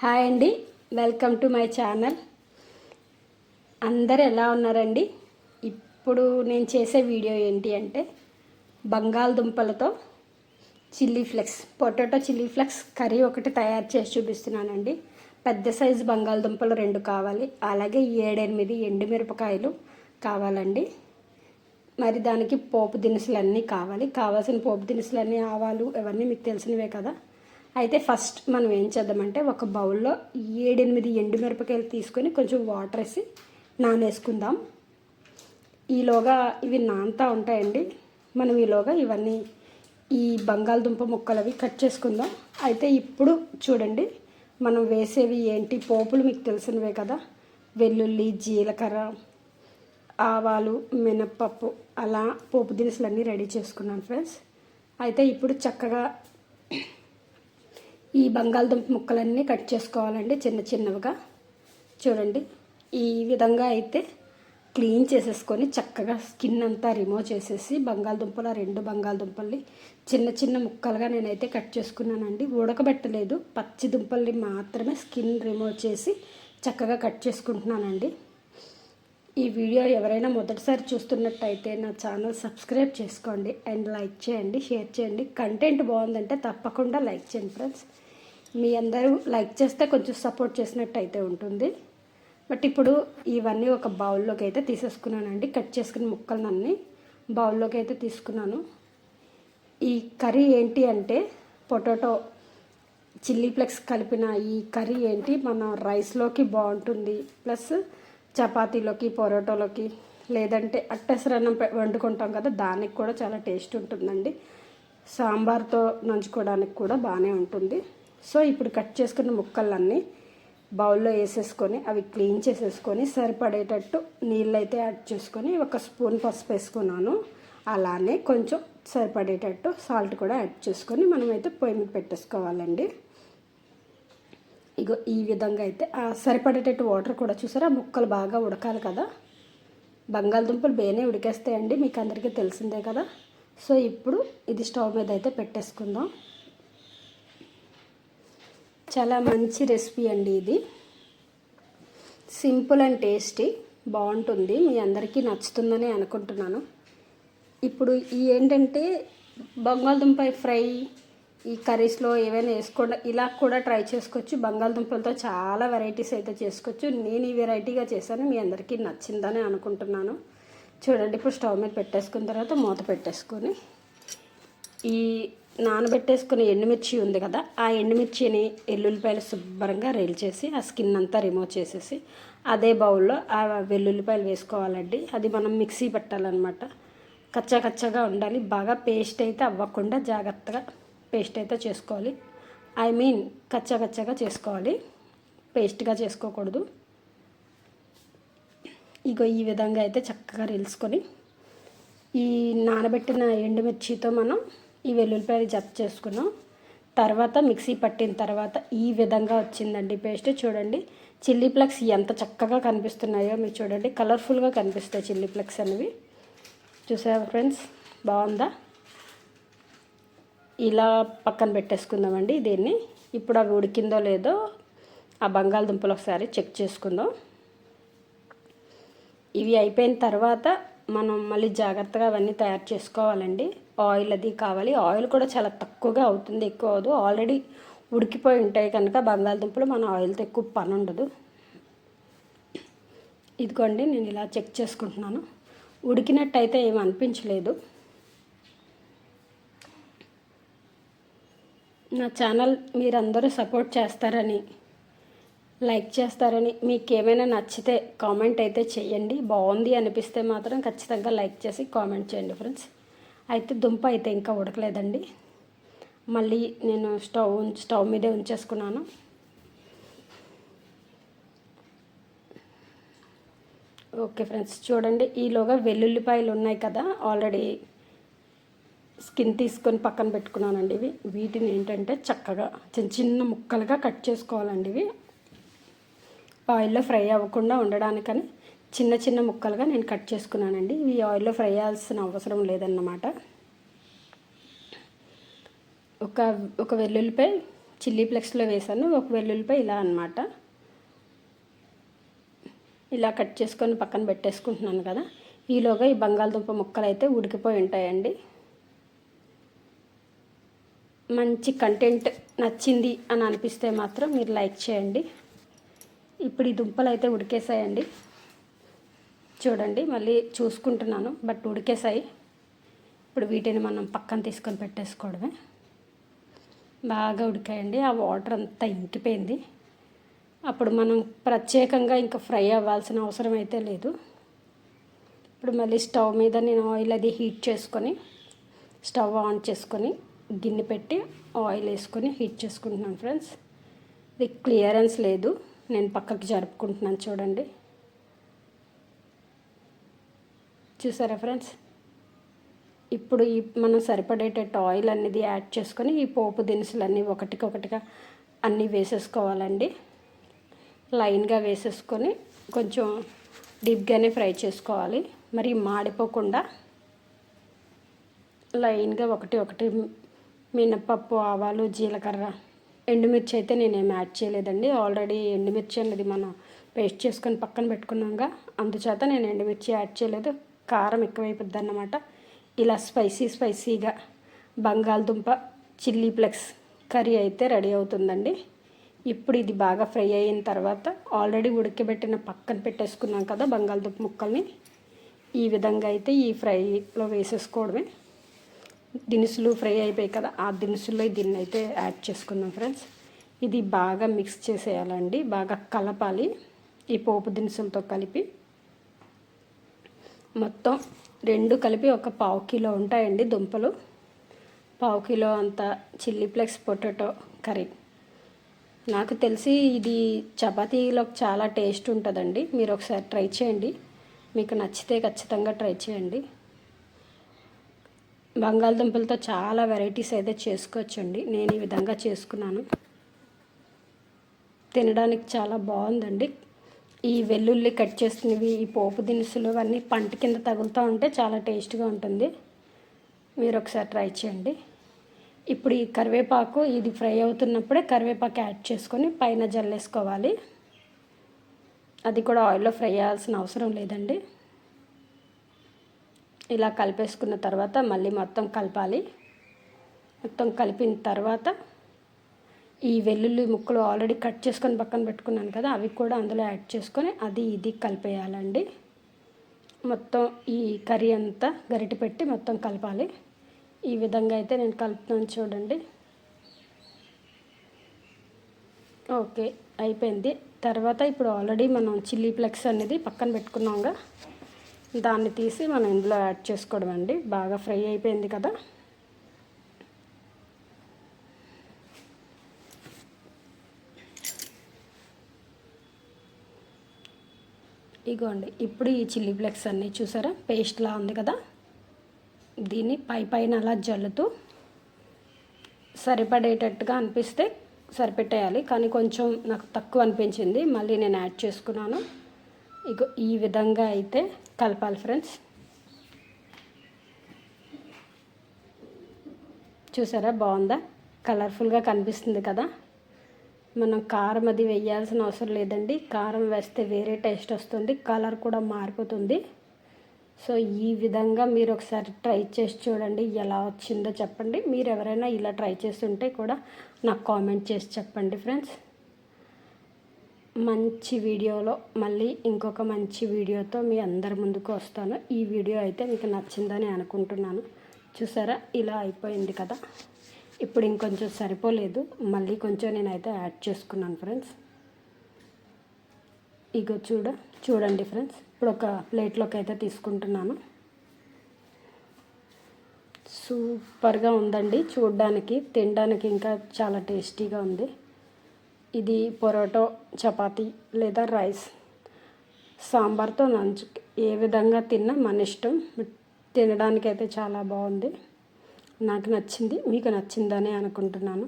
Hi అండి, welcome to my channel. అందరు ఎలా ఉన్నారండి? ఇప్పుడు నేను చేసే వీడియో ఏంటి అంటే బంగాళదుంపలతో పొటాటో చిల్లీ ఫ్లెక్స్ కర్రీ ఒకటి తయారు చేసి చూపిస్తున్నానండి. పెద్ద సైజు బంగాళదుంపలు 2 కావాలి, అలాగే 7-8 ఎండుమిరపకాయలు కావాలండి. మరి దానికి పోపు దినుసులన్నీ కావాల్సిన పోపు దినుసులన్నీ ఆవాలు ఇవన్నీ మీకు తెలిసినవే కదా. అయితే ఫస్ట్ మనం ఏం చేద్దామంటే ఒక బౌల్లో 7-8 ఎండుమిరపకాయలు తీసుకొని కొంచెం వాటర్ వేసి నానేసుకుందాం. ఈలోగా ఇవి నానుతూ ఉంటాయండి. మనం ఈలోగా ఇవన్నీ ఈ బంగాళదుంప ముక్కలు అవి కట్ చేసుకుందాం. అయితే ఇప్పుడు చూడండి, మనం వేసేవి ఏంటి, పోపులు మీకు తెలిసినవే కదా. వెల్లుల్లి, జీలకర్ర, ఆవాలు, మినప్పప్పు, అలా పోపు దినుసులన్నీ రెడీ చేసుకున్నాను ఫ్రెండ్స్. అయితే ఇప్పుడు చక్కగా ఈ బంగాళదుంప ముక్కలన్నీ కట్ చేసుకోవాలండి చిన్న చిన్నవిగా. చూడండి, ఈ విధంగా అయితే క్లీన్ చేసేసుకొని చక్కగా స్కిన్ అంతా రిమూవ్ చేసేసి బంగాళదుంపలు 2 బంగాళదుంపల్ని చిన్న చిన్న ముక్కలుగా నేనైతే కట్ చేసుకున్నానండి. ఉడకబెట్టలేదు, పచ్చి దుంపల్ని మాత్రమే స్కిన్ రిమూవ్ చేసి చక్కగా కట్ చేసుకుంటున్నానండి. ఈ వీడియో ఎవరైనా మొదటిసారి చూస్తున్నట్టయితే నా ఛానల్ సబ్స్క్రైబ్ చేసుకోండి అండ్ లైక్ చేయండి, షేర్ చేయండి. కంటెంట్ బాగుందంటే తప్పకుండా లైక్ చేయండి ఫ్రెండ్స్. మీ అందరూ లైక్ చేస్తే కొంచెం సపోర్ట్ చేసినట్టు అయితే ఉంటుంది. బట్ ఇప్పుడు ఇవన్నీ ఒక బౌల్లోకి అయితే తీసేసుకున్నానండి. కట్ చేసుకున్న ముక్కలన్నీ బౌల్లోకి అయితే తీసుకున్నాను. ఈ కర్రీ ఏంటి అంటే పొటాటో చిల్లీ ఫ్లెక్స్ కలిపిన ఈ కర్రీ ఏంటి, మన రైస్లోకి బాగుంటుంది, ప్లస్ చపాతీలోకి, పొరోటోలోకి, లేదంటే అట్టెసరన్నం వండుకుంటాం కదా, దానికి కూడా చాలా టేస్ట్ ఉంటుందండి. సాంబార్తో నంచుకోవడానికి కూడా బాగానే ఉంటుంది. సో ఇప్పుడు కట్ చేసుకున్న ముక్కలన్నీ బౌల్లో వేసేసుకొని అవి క్లీన్ చేసేసుకొని సరిపడేటట్టు నీళ్ళు అయితే యాడ్ చేసుకొని 1 స్పూన్ పసుపు వేసుకున్నాను. అలానే కొంచెం సరిపడేటట్టు సాల్ట్ కూడా యాడ్ చేసుకొని మనమైతే పొయ్యి మీద పెట్టేసుకోవాలండి. ఇగో ఈ విధంగా అయితే ఆ సరిపడేటట్టు వాటర్ కూడా చూసారా, ముక్కలు బాగా ఉడకాలి కదా. బంగాళదుంపలు బేనే ఉడికేస్తాయండి, మీకు అందరికీ తెలిసిందే కదా. సో ఇప్పుడు ఇది స్టవ్ మీద అయితే పెట్టేసుకుందాం. చాలా మంచి రెసిపీ అండి ఇది. సింపుల్ అండ్ టేస్టీ, బాగుంటుంది, మీ అందరికీ నచ్చుతుందని అనుకుంటున్నాను. ఇప్పుడు ఈ ఏంటంటే బంగాళదుంప ఫ్రై ఈ కర్రీస్లో ఏవైనా వేసుకోండి, ఇలా కూడా ట్రై చేసుకోవచ్చు. బంగాళదుంపలతో చాలా వెరైటీస్ అయితే చేసుకోవచ్చు. నేను ఈ వెరైటీగా చేశాను, మీ అందరికీ నచ్చిందని అనుకుంటున్నాను. చూడండి, ఇప్పుడు స్టవ్ మీద పెట్టేసుకున్న తర్వాత మూత పెట్టేసుకొని ఈ నానబెట్టేసుకుని ఎండుమిర్చి ఉంది కదా, ఆ ఎండుమిర్చిని ఎల్లుల్లిపాయలు శుభ్రంగా చేసి ఆ స్కిన్ అంతా రిమూవ్ చేసేసి అదే బౌల్లో ఆ వెల్లుల్లిపాయలు వేసుకోవాలండి. అది మనం మిక్సీ పెట్టాలన్నమాట. కచ్చగా ఉండాలి, బాగా పేస్ట్ అయితే అవ్వకుండా జాగ్రత్తగా పేస్ట్ అయితే చేసుకోవాలి. కచ్చగా చేసుకోవాలి, పేస్ట్గా చేసుకోకూడదు. ఇగో ఈ విధంగా అయితే చక్కగా రేల్చుకొని ఈ నానబెట్టిన ఎండుమిర్చితో మనం ఈ వెల్లుల్లిపాయలు జత చేసుకున్నాం. తర్వాత మిక్సీ పట్టిన తర్వాత ఈ విధంగా వచ్చిందండి పేస్ట్. చూడండి, చిల్లీ ఫ్లెక్స్ ఎంత చక్కగా కనిపిస్తున్నాయో మీరు చూడండి, కలర్ఫుల్గా కనిపిస్తాయి చిల్లీ ఫ్లెక్స్ అనేవి. చూసారా ఫ్రెండ్స్, బాగుందా? ఇలా పక్కన పెట్టేసుకుందామండి దీన్ని. ఇప్పుడు అవి ఉడికిందో లేదో ఆ బంగాళదుంపలు ఒకసారి చెక్ చేసుకుందాం. ఇవి అయిపోయిన తర్వాత మనం మళ్ళీ జాగ్రత్తగా అవన్నీ తయారు చేసుకోవాలండి. ఆయిల్ అది కావాలి, ఆయిల్ కూడా చాలా తక్కువగా అవుతుంది, ఎక్కువ అవదు. ఆల్రెడీ ఉడికిపోయి ఉంటాయి కనుక బంగాళదుంపలు మన ఆయిల్తో ఎక్కువ పని ఉండదు. ఇదిగోండి, నేను ఇలా చెక్ చేసుకుంటున్నాను. ఉడికినట్టయితే ఏమి అనిపించలేదు. నా ఛానల్ మీరందరూ సపోర్ట్ చేస్తారని, లైక్ చేస్తారని, మీకు ఏమైనా నచ్చితే కామెంట్ అయితే చేయండి. బాగుంది అనిపిస్తే మాత్రం ఖచ్చితంగా లైక్ చేసి కామెంట్ చేయండి ఫ్రెండ్స్. అయితే దుంప అయితే ఇంకా ఉడకలేదండి, మళ్ళీ నేను స్టవ్ మీదే ఉంచేసుకున్నాను. ఓకే ఫ్రెండ్స్, చూడండి, ఈలోగా వెల్లుల్లిపాయలు ఉన్నాయి కదా, ఆల్రెడీ స్కిన్ తీసుకొని పక్కన పెట్టుకున్నానండి. వీటిని ఏంటంటే చక్కగా చిన్న ముక్కలుగా కట్ చేసుకోవాలండి. ఇవి ఆయిల్లో ఫ్రై అవ్వకుండా ఉండడానికని చిన్న ముక్కలుగా నేను కట్ చేసుకున్నానండి. ఇవి ఆయిల్లో ఫ్రై అవ్వాల్సిన అవసరం లేదన్నమాట. ఒక వెల్లుల్లిపాయ చిల్లీ ఫ్లేక్స్లో వేసాను, ఒక వెల్లుల్లిపాయ ఇలా అన్నమాట. ఇలా కట్ చేసుకొని పక్కన పెట్టేసుకుంటున్నాను కదా. ఈలోగా ఈ బంగాళదుంప ముక్కలు అయితే ఉడికిపోయి ఉంటాయండి. మంచి కంటెంట్ నచ్చింది అని అనిపిస్తే మాత్రం మీరు లైక్ చేయండి. ఇప్పుడు ఈ దుంపలు అయితే ఉడికేసాయండి. చూడండి, మళ్ళీ చూసుకుంటున్నాను, బట్ ఉడికేసాయి. ఇప్పుడు వీటిని మనం పక్కన తీసుకొని పెట్టేసుకోవడమే. బాగా ఉడికాయండి, ఆ వాటర్ అంతా ఇంకిపోయింది. అప్పుడు మనం ప్రత్యేకంగా ఇంకా ఫ్రై అవ్వాల్సిన అవసరం అయితే లేదు. ఇప్పుడు మళ్ళీ స్టవ్ మీద నేను ఆయిల్ అది హీట్ చేసుకొని, స్టవ్ ఆన్ చేసుకొని గిన్నె పెట్టి ఆయిల్ వేసుకొని హీట్ చేసుకుంటున్నాను ఫ్రెండ్స్. ఇది క్లియరెన్స్ లేదు, నేను పక్కకి జరుపుకుంటున్నాను. చూడండి, చూసారా ఫ్రెండ్స్. ఇప్పుడు ఈ మనం సరిపడేటట్టు ఆయిల్ అనేది యాడ్ చేసుకొని ఈ పోపు దినుసులన్నీ ఒకటికొకటిగా అన్నీ వేసేసుకోవాలండి. లైన్గా వేసేసుకొని కొంచెం డీప్గానే ఫ్రై చేసుకోవాలి, మరి మాడిపోకుండా. లైన్గా ఒకటి మినపప్పు, ఆవాలు, జీలకర్ర, ఎండుమిర్చి అయితే నేనేం యాడ్ చేయలేదండి. ఆల్రెడీ ఎండుమిర్చి అనేది మనం పేస్ట్ చేసుకొని పక్కన పెట్టుకున్నాగా, అందుచేత నేను ఎండుమిర్చి యాడ్ చేయలేదు. కారం ఎక్కువైపోద్ది అన్నమాట. ఇలా స్పైసీగా బంగాళదుంప చిల్లీ ఫ్లేక్స్ కర్రీ అయితే రెడీ అవుతుందండి. ఇప్పుడు ఇది బాగా ఫ్రై అయిన తర్వాత ఆల్రెడీ ఉడకబెట్టిన పక్కన పెట్టేసుకున్నాం కదా బంగాళదుంప ముక్కల్ని, ఈ విధంగా అయితే ఈ ఫ్రైలో వేసేసుకోవడమే. దినుసులు ఫ్రై అయిపోయాయి కదా, ఆ దినుసుల్లో దీన్ని అయితే యాడ్ చేసుకుందాం ఫ్రెండ్స్. ఇది బాగా మిక్స్ చేసేయాలండి, బాగా కలపాలి ఈ పోపు దినుసులతో కలిపి. మొత్తం రెండు కలిపి ఒక 1/2 కిలో ఉంటాయండి దుంపలు. 1/2 కిలో అంత చిల్లీ ఫ్లేక్స్ పొటాటో కర్రీ. నాకు తెలిసి ఇది చపాతీలో చాలా టేస్ట్ ఉంటుందండి. మీరు ఒకసారి ట్రై చేయండి, మీకు నచ్చితే ఖచ్చితంగా ట్రై చేయండి. బంగాళదుంపలతో చాలా వెరైటీస్ అయితే చేసుకోవచ్చండి. నేను ఈ విధంగా చేసుకున్నాను, తినడానికి చాలా బాగుందండి. ఈ వెల్లుల్లి కట్ చేసినవి, ఈ పోపు దినుసులు అన్నీ పంట కింద తగులుతూ ఉంటే చాలా టేస్ట్గా ఉంటుంది. మీరు ఒకసారి ట్రై చేయండి. ఇప్పుడు ఈ కరివేపాకు ఇది ఫ్రై అవుతున్నప్పుడే కరివేపాకు యాడ్ చేసుకొని పైన జల్లేసుకోవాలి. అది కూడా ఆయిల్లో ఫ్రై చేయాల్సిన అవసరం లేదండి. ఇలా కలిపేసుకున్న తర్వాత మళ్ళీ మొత్తం కలపాలి. మొత్తం కలిపిన తర్వాత ఈ వెల్లుల్లి ముక్కలు ఆల్రెడీ కట్ చేసుకొని పక్కన పెట్టుకున్నాను కదా, అవి కూడా అందులో యాడ్ చేసుకొని అది ఇది కలిపేయాలండి. మొత్తం ఈ కర్రీ అంతా గరిటె పెట్టి మొత్తం కలపాలి. ఈ విధంగా అయితే నేను కలుపుతాను, చూడండి. ఓకే, అయిపోయింది. తర్వాత ఇప్పుడు ఆల్రెడీ మనం చిల్లీ ఫ్లేక్స్ అనేది పక్కన పెట్టుకున్నాంగా, దాన్ని తీసి మనం ఇందులో యాడ్ చేసుకోవడం అండి. బాగా ఫ్రై అయిపోయింది కదా. ఇగోండి, ఇప్పుడు ఈ చిల్లీ ఫ్లేక్స్ అన్నీ చూసారా, పేస్ట్లా ఉంది కదా, దీన్ని పైన అలా జల్లుతూ సరిపడేటట్టుగా అనిపిస్తే సరిపెట్టేయాలి. కానీ కొంచెం నాకు తక్కువ అనిపించింది, మళ్ళీ నేను యాడ్ చేసుకున్నాను. ఇగో ఈ విధంగా అయితే కలపాలి ఫ్రెండ్స్. చూసారా, బాగుందా, కలర్ఫుల్గా కనిపిస్తుంది కదా. మనం కారం అది వేయాల్సిన అవసరం లేదండి. కారం వేస్తే వేరే టేస్ట్ వస్తుంది, కలర్ కూడా మారిపోతుంది. సో ఈ విధంగా మీరు ఒకసారి ట్రై చేసి చూడండి, ఎలా వచ్చిందో చెప్పండి. మీరు ఎవరైనా ఇలా ట్రై చేస్తుంటే కూడా నాకు కామెంట్ చేసి చెప్పండి ఫ్రెండ్స్. మంచి వీడియోలో మళ్ళీ ఇంకొక మంచి వీడియోతో మీ అందరి ముందుకు వస్తాను. ఈ వీడియో అయితే మీకు నచ్చిందని అనుకుంటున్నాను. చూసారా, ఇలా అయిపోయింది కదా. ఇప్పుడు ఇంకొంచెం సరిపోలేదు, మళ్ళీ కొంచెం నేనైతే యాడ్ చేసుకున్నాను ఫ్రెండ్స్. ఇగో చూడండి ఫ్రెండ్స్. ఇప్పుడు ఒక ప్లేట్లోకి అయితే తీసుకుంటున్నాను. సూపర్గా ఉందండి చూడడానికి, తినడానికి ఇంకా చాలా టేస్టీగా ఉంది. ఇది పొరోటో, చపాతీ లేదా రైస్, సాంబార్తో నంచు ఏ విధంగా తిన్నా మన ఇష్టం. తినడానికి అయితే చాలా బాగుంది, నాకు నచ్చింది. మీకు నచ్చిందని అనుకుంటున్నాను.